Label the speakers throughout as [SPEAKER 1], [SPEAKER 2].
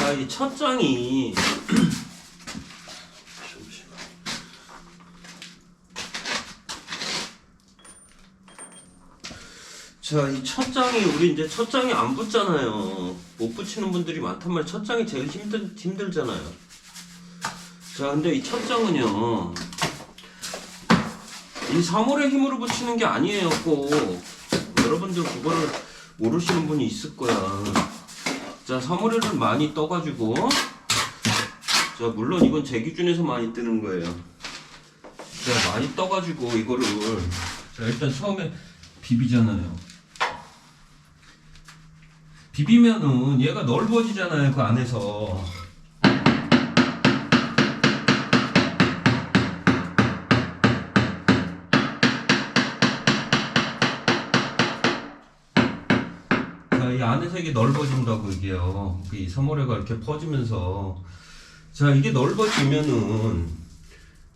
[SPEAKER 1] 자, 이 첫 장이 자, 이 첫 장이 우리 이제 첫 장이 안 붙잖아요. 못 붙이는 분들이 많단 말이에요. 첫 장이 제일 힘들잖아요. 자, 근데 이 첫 장은요, 이 3월의 힘으로 붙이는 게 아니에요. 꼭 여러분들 그거를 모르시는 분이 있을 거야. 자, 3월을 많이 떠가지고, 자, 물론 이건 제 기준에서 많이 뜨는 거예요. 자, 많이 떠가지고 이거를, 자, 일단 처음에 비비잖아요. 비비면은 얘가 넓어지잖아요, 그 안에서. 자, 이 안에서 이게 넓어진다고 이게요. 이 3월회가 이렇게 퍼지면서. 자, 이게 넓어지면은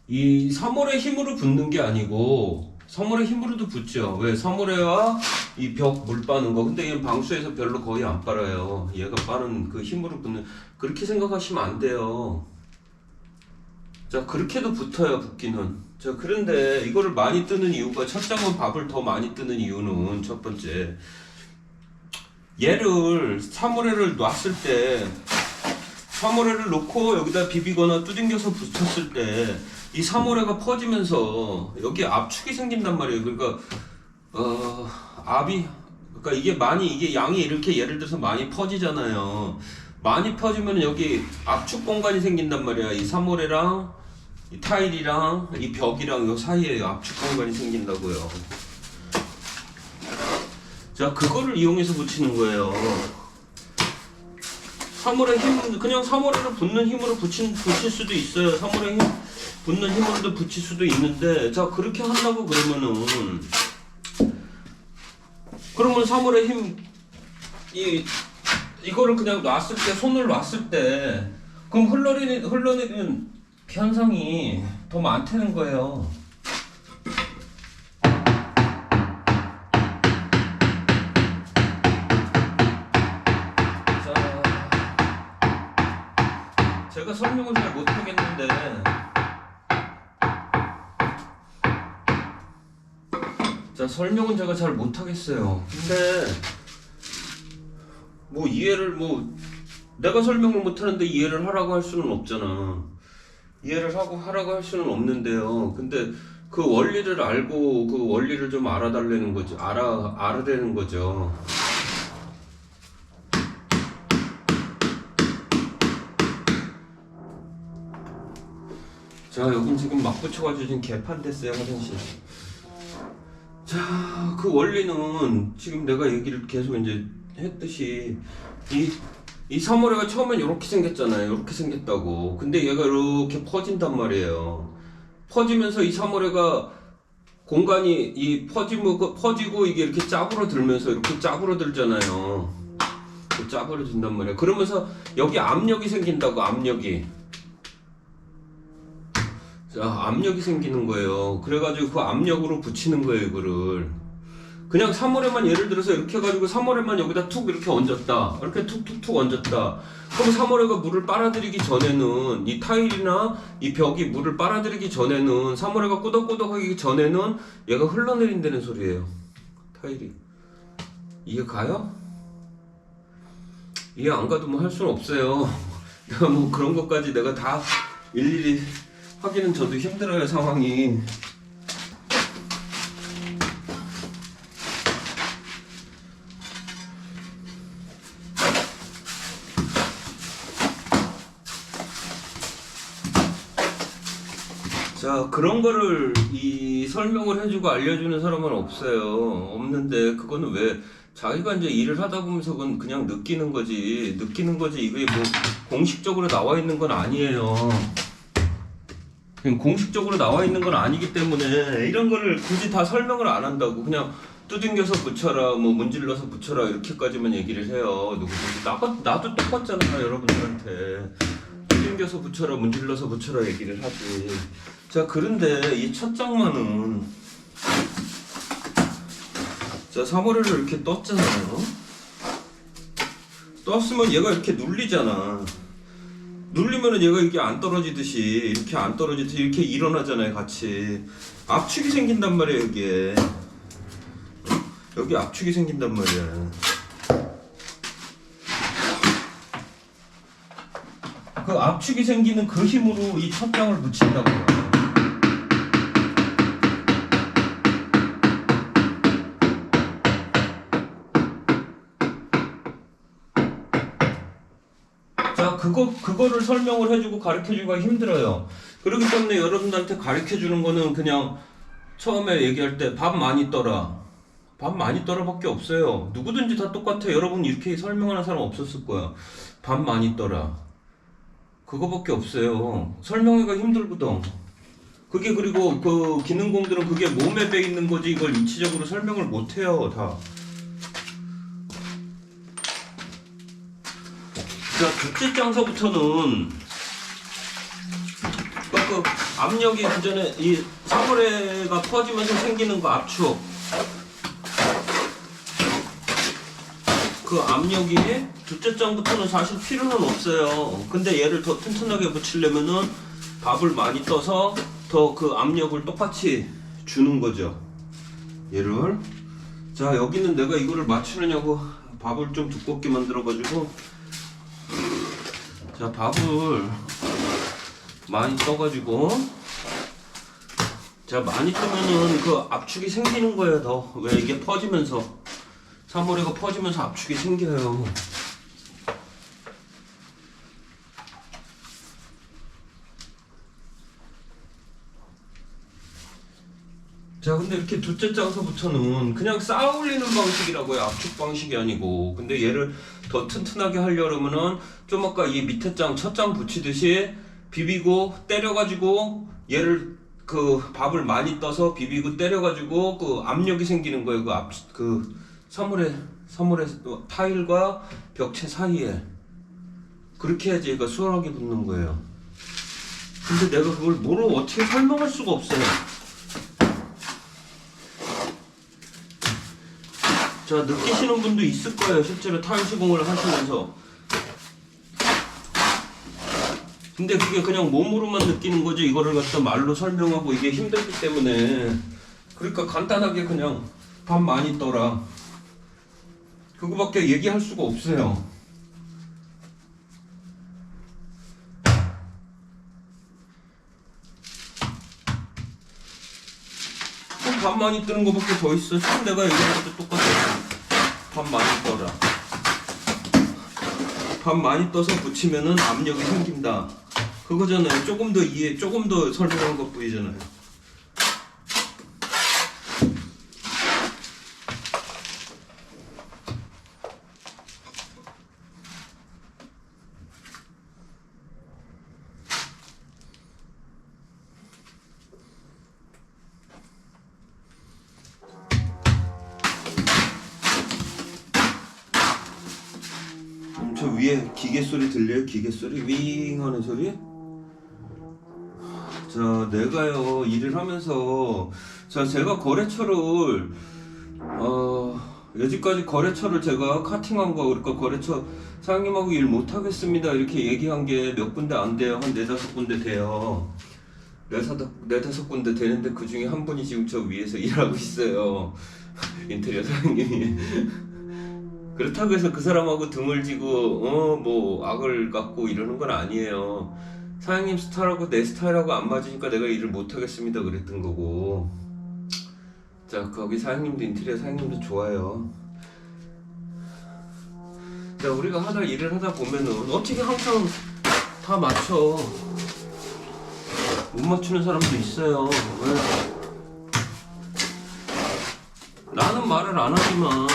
[SPEAKER 1] 이 3월의 힘으로 붙는 게 아니고 3월의 힘으로도 붙죠. 왜? 3월회와 이 벽 물 빠는 거. 근데 얘는 방수에서 별로 거의 안 빨아요. 얘가 빠는 그 힘으로 붙는, 그렇게 생각하시면 안 돼요. 자, 그렇게도 붙어요, 붙기는. 자, 그런데 이거를 많이 뜨는 이유가, 첫 장은 밥을 더 많이 뜨는 이유는, 첫 번째, 얘를 3월회를 놨을 때 3월회를 놓고 여기다 비비거나 두들겨서 붙였을 때 이 3월회가 퍼지면서 여기 압축이 생긴단 말이에요. 그러니까 압이, 그러니까 이게 많이, 이게 양이 이렇게 예를 들어서 많이 퍼지잖아요. 많이 퍼지면 여기 압축 공간이 생긴단 말이야. 이 3월회랑 이 타일이랑 이 벽이랑 요 사이에 압축 공간이 생긴다고요. 자, 그거를 이용해서 붙이는 거예요. 3월의 힘, 그냥 3월에를 붙는 힘으로 붙일 수도 있어요. 3월의 힘, 붙는 힘으로도 붙일 수도 있는데, 자, 그렇게 한다고 그러면은, 그러면 3월의 힘, 이거를 그냥 놨을 때, 손을 놨을 때, 그럼 흘러내리는 현상이 더 많다는 거예요. 제가 설명을 잘 못하겠는데, 자, 설명은 제가 잘 못하겠어요. 근데 뭐 이해를, 뭐 내가 설명을 못하는데 이해를 하라고 할 수는 없잖아. 이해를 하라고 할 수는 없는데요. 근데 그 원리를 알고 그 원리를 좀 알아달라는 거죠. 알아내는 거죠. 자, 여긴 지금 막 붙여가지고 지금 개판 됐어요, 화장실. 자, 그 원리는 지금 내가 얘기를 계속 이제 했듯이 이 3월회가 처음엔 이렇게 생겼잖아요. 이렇게 생겼다고. 근데 얘가 이렇게 퍼진단 말이에요. 퍼지면서 이 3월회가 공간이 퍼지고 이게 이렇게 짜부러들면서 이렇게 짜부러들잖아요. 짜부러진단 말이에요. 그러면서 여기 압력이 생긴다고, 압력이. 자, 압력이 생기는 거예요. 그래가지고 그 압력으로 붙이는 거예요, 이거를. 그냥 3월에만 예를 들어서 이렇게 해가지고 3월에만 여기다 툭 이렇게 얹었다. 이렇게 툭툭툭 얹었다. 그럼 3월에가 물을 빨아들이기 전에는, 이 타일이나 이 벽이 물을 빨아들이기 전에는, 3월에가 꾸덕꾸덕하기 전에는 얘가 흘러내린다는 소리예요. 타일이. 이해 가요? 이해 안 가도 뭐 할 수는 없어요. 내가 뭐 그런 것까지 내가 다 일일이 하기는 저도 힘들어요, 상황이. 자, 그런 거를 이 설명을 해주고 알려주는 사람은 없어요. 없는데, 그거는 왜, 자기가 이제 일을 하다 보면서 그냥 느끼는 거지. 이게 뭐 공식적으로 나와 있는 건 아니에요. 공식적으로 나와 있는 건 아니기 때문에 이런 거를 굳이 다 설명을 안 한다고. 그냥 두들겨서 붙여라, 뭐 문질러서 붙여라, 이렇게까지만 얘기를 해요. 누구든지. 나도 똑같잖아, 여러분들한테. 두들겨서 붙여라, 문질러서 붙여라 얘기를 하지. 자, 그런데 이 첫 장만은, 자, 3월회를 이렇게 떴잖아요. 떴으면 얘가 이렇게 눌리잖아. 눌리면은 얘가 이게 안 떨어지듯이 이렇게 안 떨어지듯이 이렇게 일어나잖아요, 같이. 압축이 생긴단 말이에요, 여기에. 여기 압축이 생긴단 말이야. 그 압축이 생기는 그 힘으로 이 첫 장을 붙인다고요. 자, 그거를 설명을 해주고 가르쳐주기가 힘들어요. 그렇기 때문에 여러분들한테 가르쳐주는 거는 그냥 처음에 얘기할 때 밥 많이 떠라. 밥 많이 떠라 밖에 없어요. 누구든지 다 똑같아. 여러분 이렇게 설명하는 사람 없었을 거야. 밥 많이 떠라. 그거밖에 없어요. 설명하기가 힘들거든. 그게 그리고 그 기능공들은 그게 몸에 배 있는 거지 이걸 이치적으로 설명을 못 해요, 다. 자, 둘째 장서부터는 그 압력이 그전에 이 사거리가 퍼지면서 생기는 거 압축. 그 압력이 둘째 장부터는 사실 필요는 없어요. 근데 얘를 더 튼튼하게 붙이려면은 밥을 많이 떠서 더 그 압력을 똑같이 주는 거죠. 얘를. 자, 여기는 내가 이거를 맞추려냐고 밥을 좀 두껍게 만들어가지고. 자, 밥을 많이 떠가지고. 자, 많이 뜨면은 그 압축이 생기는 거예요, 더. 왜 이게 퍼지면서. 사물이가 퍼지면서 압축이 생겨요. 자, 근데 이렇게 둘째 장서부터는 그냥 쌓아 올리는 방식이라고요. 압축 방식이 아니고. 근데 얘를 더 튼튼하게 하려면은 좀 아까 이 밑에 장, 첫 장 붙이듯이 비비고 때려가지고 얘를 그 밥을 많이 떠서 비비고 때려가지고 그 압력이 생기는 거예요. 그 사물의 타일과 벽체 사이에. 그렇게 해야지 얘가 수월하게 붙는 거예요. 근데 내가 그걸 뭐로 어떻게 설명할 수가 없어요. 자, 느끼시는 분도 있을 거예요. 실제로 타일 시공을 하시면서. 근데 그게 그냥 몸으로만 느끼는 거지 이거를 갖다 말로 설명하고 이게 힘들기 때문에. 그러니까 간단하게 그냥 밥 많이 떠라. 그거밖에 얘기할 수가 없어요. 밥 많이 뜨는 거밖에 더 있어. 지금 내가 얘기할 때 똑같아. 밥 많이 떠라. 밥 많이 떠서 붙이면은 압력이 생긴다. 그거잖아요. 조금 더 설명한 것 뿐이잖아요. 저 위에 기계 소리 들려요? 기계 소리? 윙 하는 소리? 자, 내가요 일을 하면서 제가 거래처를 여지까지 거래처를 제가 카팅한 거 그러니까 거래처 사장님하고 일 못하겠습니다 이렇게 얘기한 게 몇 군데 안 돼요. 한 4-5군데 돼요. 4-5군데 되는데 그 중에 한 분이 지금 저 위에서 일하고 있어요. 인테리어 사장님이. 그렇다고 해서 그 사람하고 등을 지고 뭐 악을 갖고 이러는 건 아니에요. 사장님 스타일하고 내 스타일하고 안 맞으니까 내가 일을 못하겠습니다 그랬던 거고. 자, 거기 사장님도 인테리어 사장님도 좋아요. 자, 우리가 일을 하다 보면은 어떻게 항상 다 맞춰. 못 맞추는 사람도 있어요. 왜? 나는 말을 안 하지만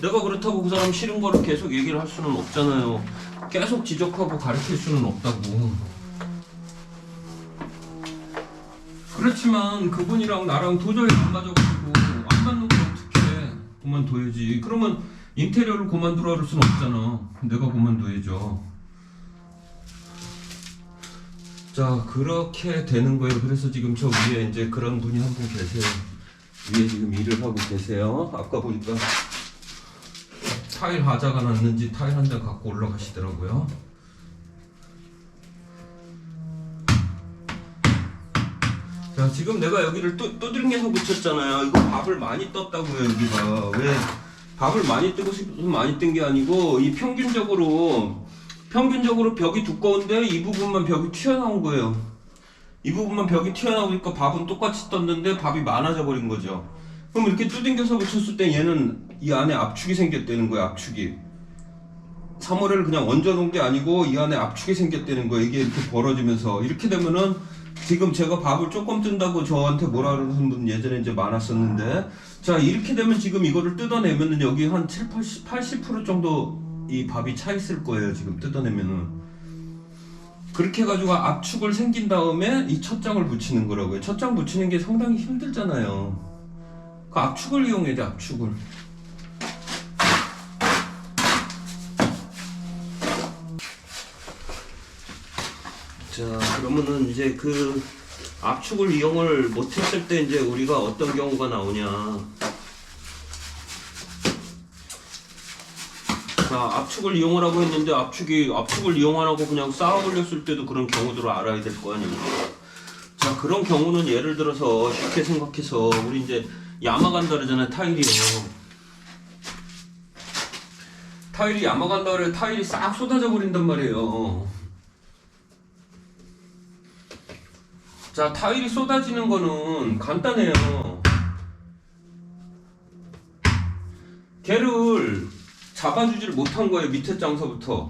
[SPEAKER 1] 내가 그렇다고 그 사람 싫은 거를 계속 얘기를 할 수는 없잖아요. 계속 지적하고 가르칠 수는 없다고. 그렇지만 그분이랑 나랑 도저히 안 맞아가지고 안 맞는 걸 어떻게 해. 그만둬야지. 그러면 인테리어를 그만두라 할 수는 없잖아. 내가 그만둬야죠. 자, 그렇게 되는 거예요. 그래서 지금 저 위에 이제 그런 분이 한 분 계세요. 위에 지금 일을 하고 계세요. 아까 보니까 타일 하자가 났는지 타일 한 장 갖고 올라가시더라고요. 자, 지금 내가 여기를 두들겨서 붙였잖아요. 이거 밥을 많이 떴다고요, 여기가. 왜 밥을 많이 뜨고 싶어서 많이 뜬 게 아니고, 이 평균적으로 벽이 두꺼운데 이 부분만 벽이 튀어나온 거예요. 이 부분만 벽이 튀어나오니까 밥은 똑같이 떴는데 밥이 많아져 버린 거죠. 그럼 이렇게 두들겨서 붙였을 때 얘는 이 안에 압축이 생겼다는 거예요, 압축이. 3월에를 그냥 얹어 놓은 게 아니고 이 안에 압축이 생겼다는 거예요. 이게 이렇게 벌어지면서. 이렇게 되면은 지금 제가 밥을 조금 뜬다고 저한테 뭐라 그러는 분 예전에 이제 많았었는데, 자, 이렇게 되면 지금 이거를 뜯어내면은 여기 한 80% 정도 이 밥이 차 있을 거예요, 지금 뜯어내면은. 그렇게 해가지고 압축을 생긴 다음에 이 첫 장을 붙이는 거라고요. 첫 장 붙이는 게 상당히 힘들잖아요. 그 압축을 이용해야 돼, 압축을. 자, 그러면은 이제 그 압축을 이용을 못했을 때 이제 우리가 어떤 경우가 나오냐. 자, 압축을 이용하라고 했는데 압축을 이용하라고 그냥 쌓아 올렸을 때도 그런 경우들을 알아야 될 거 아니에요. 자, 그런 경우는 예를 들어서 쉽게 생각해서 우리 이제 야마간다 그러잖아요, 타일이요. 타일이 야마간다 그래, 타일이 싹 쏟아져 버린단 말이에요. 자, 타일이 쏟아지는 거는 간단해요. 걔를 잡아주질 못한 거예요. 밑에 장서부터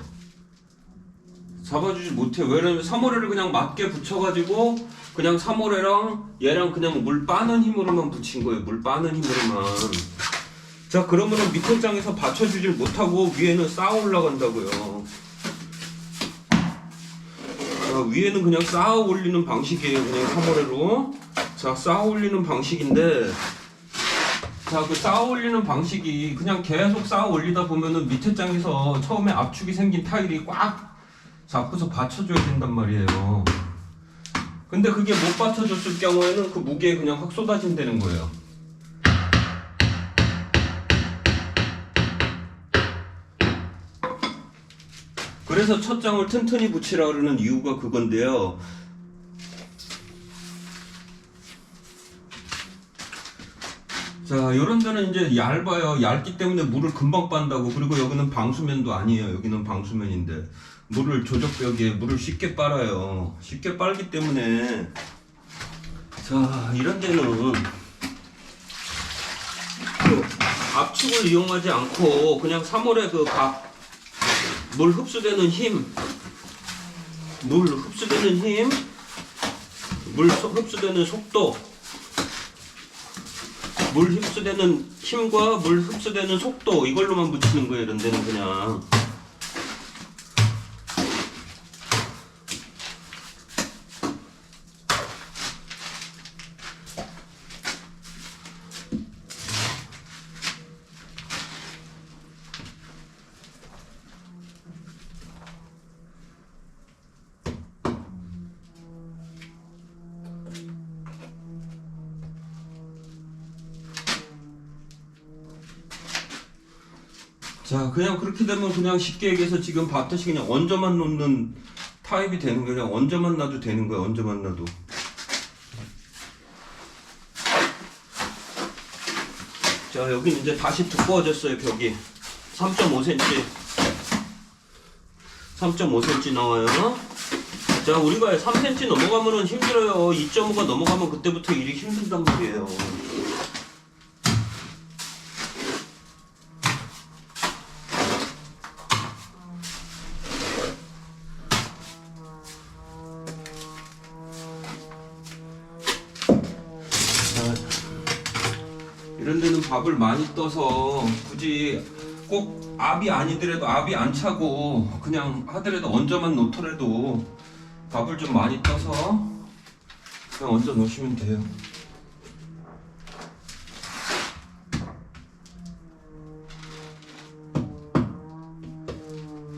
[SPEAKER 1] 잡아주질 못해. 왜냐면 3호레를 그냥 맞게 붙여가지고 그냥 3호레랑 얘랑 그냥 물 빠는 힘으로만 붙인 거예요. 물 빠는 힘으로만. 자, 그러면은 밑에 장에서 받쳐주질 못하고 위에는 쌓아 올라간다고요. 자, 위에는 그냥 쌓아 올리는 방식이에요. 그냥 3호레로. 자, 쌓아 올리는 방식인데, 자, 그 쌓아 올리는 방식이 그냥 계속 쌓아 올리다 보면은 밑에 장에서 처음에 압축이 생긴 타일이 꽉 잡고서 받쳐줘야 된단 말이에요. 근데 그게 못 받쳐줬을 경우에는 그 무게에 그냥 확 쏟아진다는 거예요. 그래서 첫 장을 튼튼히 붙이라 그러는 이유가 그건데요. 자, 요런 데는 이제 얇아요. 얇기 때문에 물을 금방 빤다고. 그리고 여기는 방수면도 아니에요. 여기는 방수면인데 물을 조적벽에 물을 쉽게 빨아요. 쉽게 빨기 때문에, 자, 이런 데는 그 압축을 이용하지 않고 그냥 3월에 그 물 흡수되는 힘, 물 흡수되는 힘, 물 흡수되는 속도, 물 흡수되는 힘과 물 흡수되는 속도, 이걸로만 붙이는 거예요. 이런 데는 그냥. 자, 그냥 그렇게 되면 그냥 쉽게 얘기해서 지금 봤듯이 그냥 얹어만 놓는 타입이 되는 거예요. 그냥 얹어만 놔도 되는 거예요. 얹어만 놔도. 자, 여기는 이제 다시 두꺼워졌어요. 벽이 3.5cm 3.5cm 나와요. 자, 우리가 3cm 넘어가면은 힘들어요. 2.5가 넘어가면 그때부터 일이 힘들단 말이에요. 이런 데는 밥을 많이 떠서 굳이 꼭 압이 아니더라도, 압이 안 차고 그냥 하더라도 얹어만 놓더라도 밥을 좀 많이 떠서 그냥 얹어 놓으시면 돼요.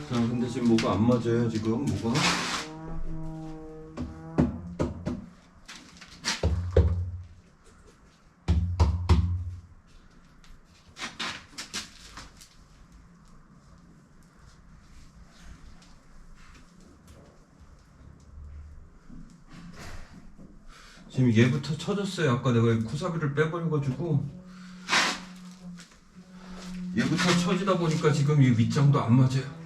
[SPEAKER 1] 자, 근데 지금 뭐가 안 맞아요. 지금 뭐가? 지금 얘부터 쳐졌어요. 아까 내가 쿠사비를 빼버려가지고 얘부터 쳐지다 보니까 지금 이 윗장도 안 맞아요.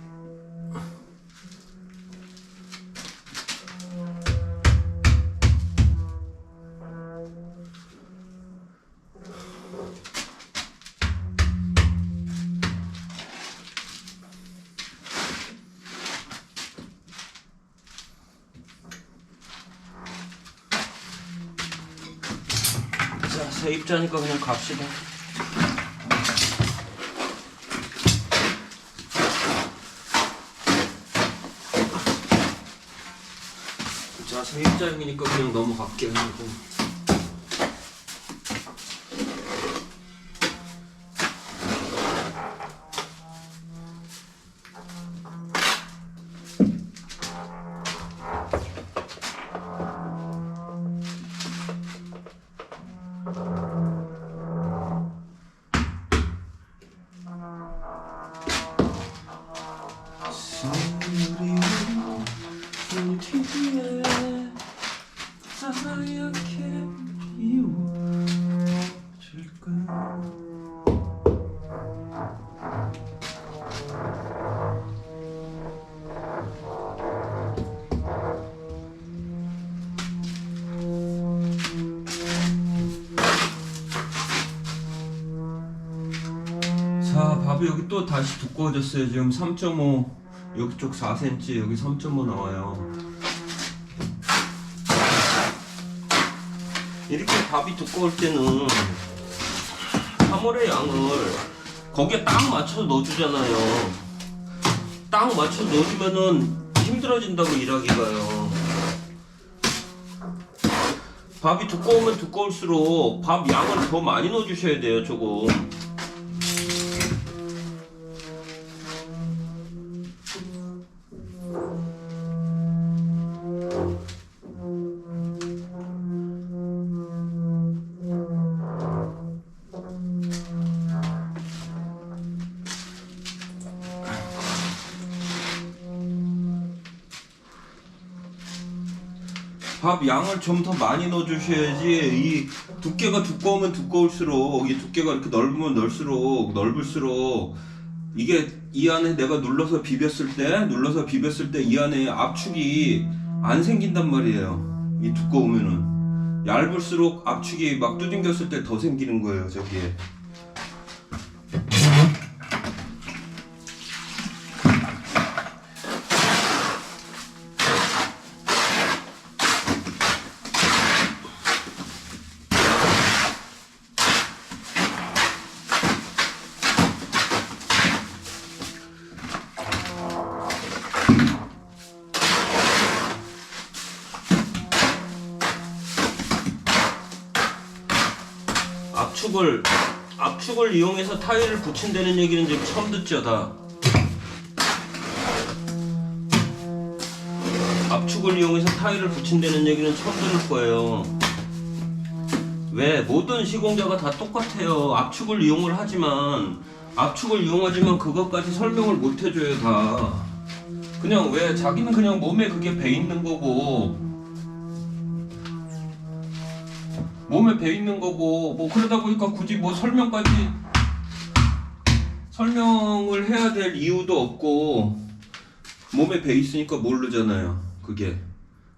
[SPEAKER 1] 자, 세입자니까 그냥 갑시다. 자, 세입자이니까 그냥 넘어갈게요. 자, 밥이 여기 또 다시 두꺼워졌어요. 지금 3.5, 여기 쪽 4cm, 여기 3.5 나와요. 이렇게 밥이 두꺼울 때는 3월의 양을 거기에 딱 맞춰서 넣어주잖아요. 딱 맞춰서 넣어주면은 힘들어진다고 일하기가요. 밥이 두꺼우면 두꺼울수록 밥 양을 더 많이 넣어주셔야 돼요. 조금. 밥 양을 좀 더 많이 넣어주셔야지. 이 두께가 두꺼우면 두꺼울수록, 이 두께가 이렇게 넓으면 넓을수록 이게 이 안에 내가 눌러서 비볐을 때 이 안에 압축이 안 생긴단 말이에요. 이 두꺼우면은 얇을수록 압축이 막 두들겼을 때 더 생기는 거예요. 저기에. 압축을 이용해서 타일을 붙인다는 얘기는 지금 처음 듣죠, 다. 압축을 이용해서 타일을 붙인다는 얘기는 처음 들을 거예요. 왜? 모든 시공자가 다 똑같아요. 압축을 이용하지만 그것까지 설명을 못 해줘요, 다. 그냥 왜? 자기는 그냥 몸에 그게 배 있는 거고, 뭐 그러다 보니까 굳이 뭐 설명을 해야 될 이유도 없고, 몸에 배 있으니까 모르잖아요. 그게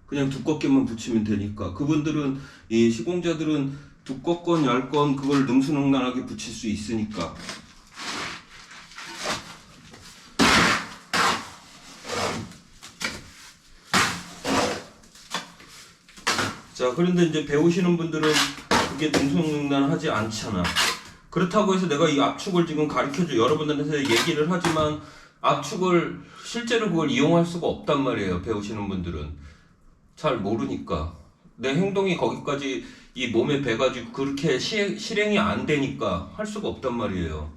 [SPEAKER 1] 그냥 두껍게만 붙이면 되니까. 그분들은, 이 시공자들은 두껍건 얇건 그걸 능수능란하게 붙일 수 있으니까. 자, 그런데 이제 배우시는 분들은 그게 능수능란하지 않잖아. 그렇다고 해서 내가 이 압축을 지금 가르쳐줘 여러분들한테 얘기를 하지만, 압축을 실제로 그걸 이용할 수가 없단 말이에요. 배우시는 분들은 잘 모르니까. 내 행동이 거기까지 이 몸에 배가지고 그렇게 실행이 안 되니까 할 수가 없단 말이에요.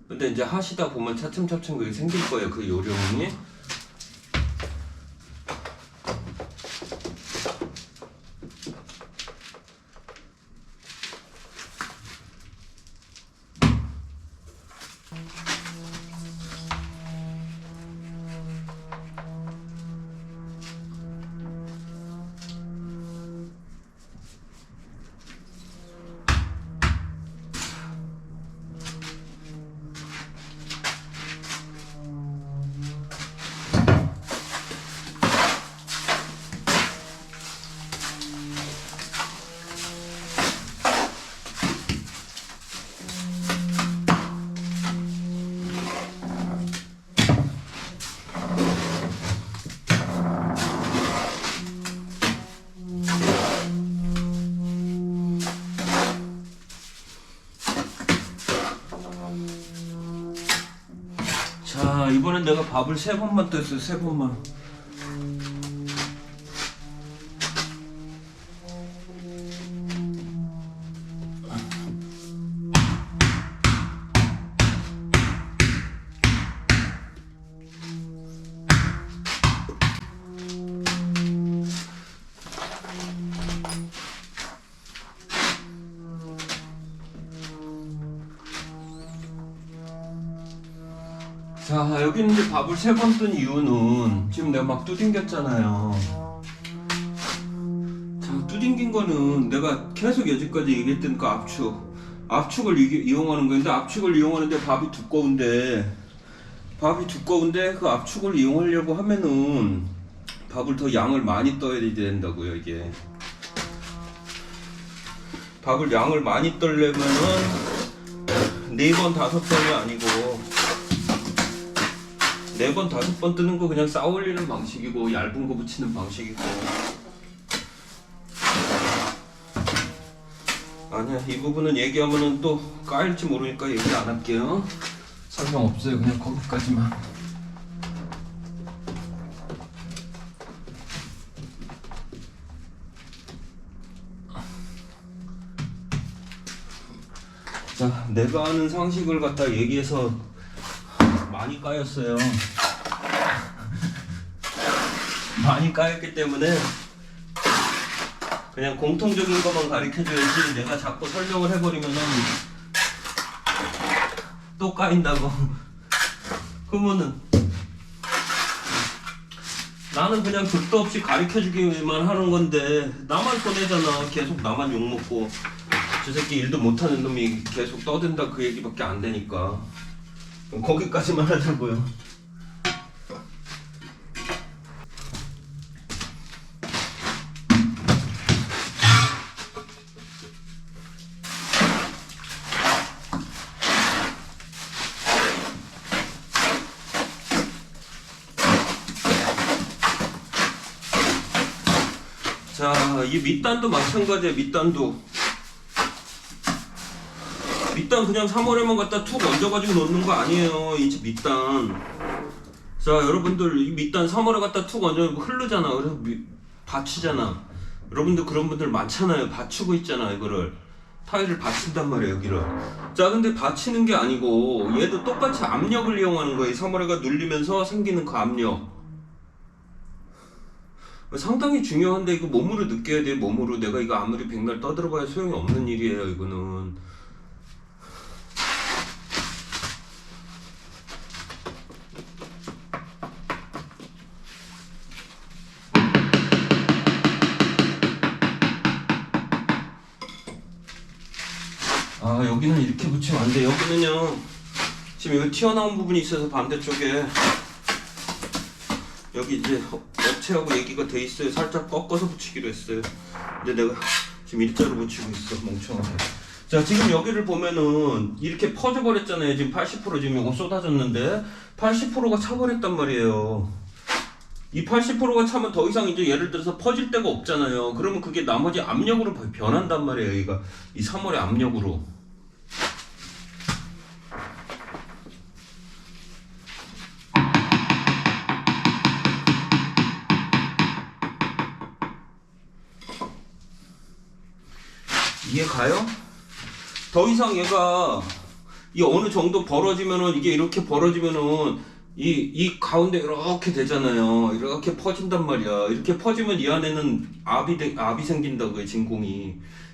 [SPEAKER 1] 근데 이제 하시다 보면 차츰차츰 그게 생길 거예요. 그 요령이. 자, 이번엔 내가 밥을 3번만 떴어요. 3번만. 자, 여기는 이제 밥을 3번 뜬 이유는 지금 내가 막 두딩겼잖아요. 자, 두딩긴 거는 내가 계속 여지까지 얘기했던 그 압축을 이용하는 거인데, 압축을 이용하는데 밥이 두꺼운데 그 압축을 이용하려고 하면은 밥을 더 양을 많이 떠야 된다고요. 이게 밥을 양을 많이 떠려면은 4번 5번이 아니고 4번 5번 뜨는 거 그냥 쌓아 올리는 방식이고, 얇은 거 붙이는 방식이고. 아니야, 이 부분은 얘기하면은 또 까일지 모르니까 얘기 안 할게요. 설명 없어요. 그냥 거기까지만. 자, 내가 아는 상식을 갖다 얘기해서 많이 까였어요. 많이 까였기 때문에 그냥 공통적인 것만 가르쳐줘야지, 내가 자꾸 설명을 해버리면은 또 까인다고. 그러면은 나는 그냥 극도 없이 가르쳐주기만 하는 건데 나만 손해잖아. 계속 나만 욕먹고 저 새끼 일도 못하는 놈이 계속 떠든다 그 얘기밖에 안 되니까 거기까지만 하자고요. 자, 이 밑단도 마찬가지야. 밑단 그냥 3월에만 갖다 툭 얹어가지고 넣는 거 아니에요. 이 밑단. 자, 여러분들 이 밑단 3월에 갖다 툭 얹으면 흐르잖아. 그래서 받치잖아. 여러분들 그런 분들 많잖아요. 받치고 있잖아. 이거를 타일을 받친단 말이에요. 여기를. 자, 근데 받치는 게 아니고 얘도 똑같이 압력을 이용하는 거예요. 3월에가 눌리면서 생기는 그 압력. 상당히 중요한데 이거 몸으로 느껴야 돼. 몸으로. 내가 이거 아무리 백날 떠들어봐야 소용이 없는 일이에요. 이거는. 아, 여기는 이렇게 붙이면 안 돼. 여기는요, 지금 여기 튀어나온 부분이 있어서 반대쪽에 여기 이제 업체하고 얘기가 돼 있어요. 살짝 꺾어서 붙이기로 했어요. 근데 내가 지금 일자로 붙이고 있어. 멍청하게. 자, 지금 여기를 보면은 이렇게 퍼져버렸잖아요. 지금 80% 지금 이거 쏟아졌는데 80%가 차버렸단 말이에요. 이 80%가 차면 더 이상 이제 예를 들어서 퍼질 데가 없잖아요. 그러면 그게 나머지 압력으로 변한단 말이에요. 여기가 이 3월의 압력으로. 이해 가요? 더 이상 얘가 이 어느 정도 벌어지면은, 이게 이렇게 벌어지면은 이 가운데 이렇게 되잖아요. 이렇게 퍼진단 말이야. 이렇게 퍼지면 이 안에는 압이 생긴다고요.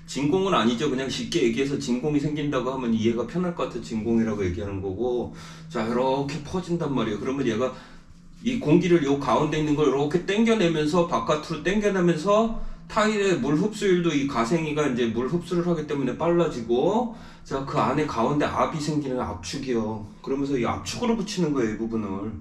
[SPEAKER 1] 진공은 아니죠. 그냥 쉽게 얘기해서 진공이 생긴다고 하면 이해가 편할 것 같아. 진공이라고 얘기하는 거고. 자, 이렇게 퍼진단 말이에요. 그러면 얘가 이 공기를 요 가운데 있는 걸 이렇게 당겨내면서, 바깥으로 당겨내면서 타일의 물 흡수율도, 이 가생이가 이제 물 흡수를 하기 때문에 빨라지고, 자, 그 안에 가운데 압이 생기는 압축이요. 그러면서 이 압축으로 붙이는 거예요, 이 부분을.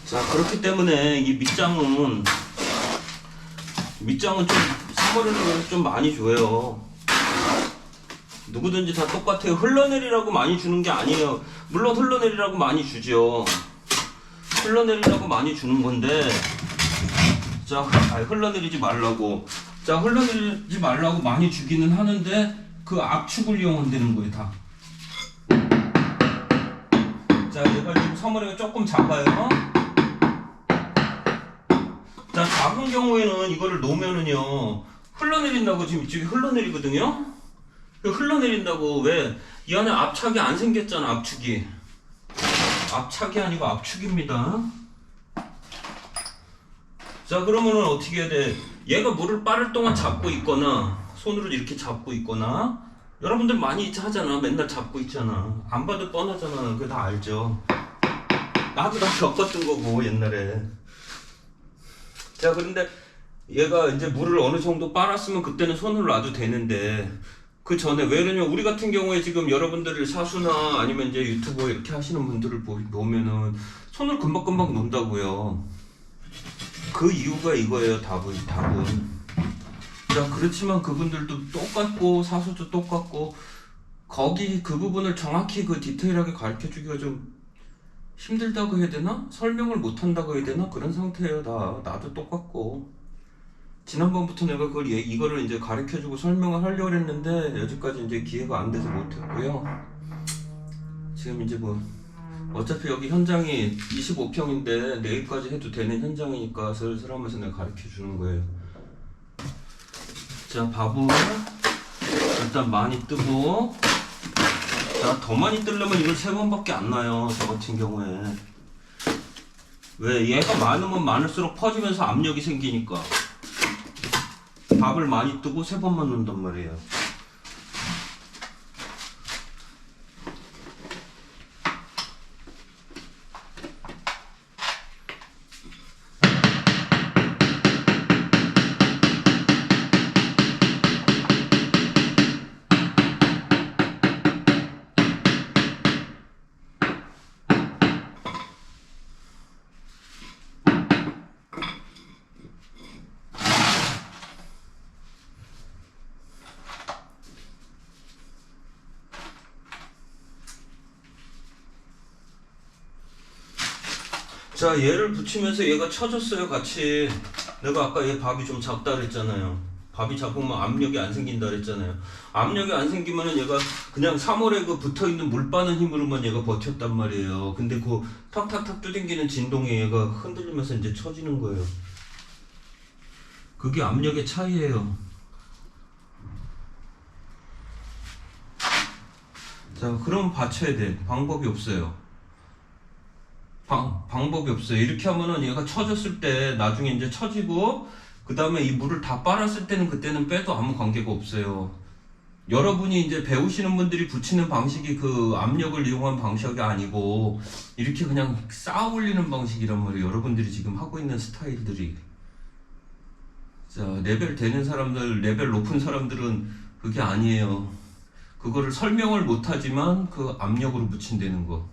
[SPEAKER 1] 자, 그렇기 때문에 이 밑장은 좀 3월에는 좀 많이 줘요. 누구든지 다 똑같아요. 흘러내리라고 많이 주는 게 아니에요. 물론 흘러내리라고 많이 주죠. 흘러내리라고 많이 주는 건데, 자, 흘러내리지 말라고. 자, 흘러내리지 말라고 많이 주기는 하는데, 그 압축을 이용한다는 거예요, 다. 자, 얘가 지금 사물회가 조금 작아요. 자, 작은 경우에는 이거를 놓으면은요, 흘러내린다고 지금 이쪽이 흘러내리거든요? 흘러내린다고. 왜? 이 안에 압착이 안 생겼잖아, 압축이. 압착이 아니고 압축입니다. 자, 그러면은 어떻게 해야 돼? 얘가 물을 빠를 동안 잡고 있거나, 손으로 이렇게 잡고 있거나, 여러분들 많이 하잖아. 맨날 잡고 있잖아. 안 봐도 뻔하잖아. 그거 다 알죠. 나도 다 겪었던 거고, 옛날에. 자, 그런데 얘가 이제 물을 어느 정도 빨았으면 그때는 손을 놔도 되는데, 그 전에 왜 그러냐면 우리 같은 경우에 지금 여러분들 사수나 아니면 이제 유튜버 이렇게 하시는 분들을 보면은 손을 금방금방 놓는다고요. 그 이유가 이거예요. 답은. 자, 그렇지만 그분들도 똑같고 사수도 똑같고, 거기 그 부분을 정확히 그 디테일하게 가르쳐 주기가 좀 힘들다고 해야 되나? 설명을 못 한다고 해야 되나? 그런 상태예요. 나도 똑같고. 지난번부터 내가 이거를 이제 가르쳐주고 설명을 하려고 했는데 여지까지 이제 기회가 안 돼서 못했고요. 지금 이제 뭐 어차피 여기 현장이 25평인데 내일까지 해도 되는 현장이니까 슬슬 하면서 내가 가르쳐주는 거예요. 자, 밥을 일단 많이 뜨고, 자, 더 많이 뜨려면 이걸 3번밖에 안 나요. 저 같은 경우에. 왜? 얘가 많으면 많을수록 퍼지면서 압력이 생기니까. 밥을 많이 뜨고 3번만 넣는단 말이에요. 자, 얘를 붙이면서 얘가 쳐졌어요, 같이. 내가 아까 얘 밥이 좀 작다 그랬잖아요. 밥이 작으면 압력이 안 생긴다 그랬잖아요. 압력이 안 생기면은 얘가 그냥 사물에 그 붙어있는 물 빠는 힘으로만 얘가 버텼단 말이에요. 근데 그 탁탁탁 두들기는 진동에 얘가 흔들리면서 이제 쳐지는 거예요. 그게 압력의 차이예요. 자, 그럼 받쳐야 돼. 방법이 없어요. 방법이 없어요. 이렇게 하면은 얘가 쳐졌을 때 나중에 이제 쳐지고, 그 다음에 이 물을 다 빨았을 때는 그때는 빼도 아무 관계가 없어요. 여러분이 이제 배우시는 분들이 붙이는 방식이 그 압력을 이용한 방식이 아니고 이렇게 그냥 쌓아 올리는 방식이란 말이에요. 여러분들이 지금 하고 있는 스타일들이. 자, 레벨 되는 사람들, 레벨 높은 사람들은 그게 아니에요. 그거를 설명을 못하지만 그 압력으로 붙인다는 거.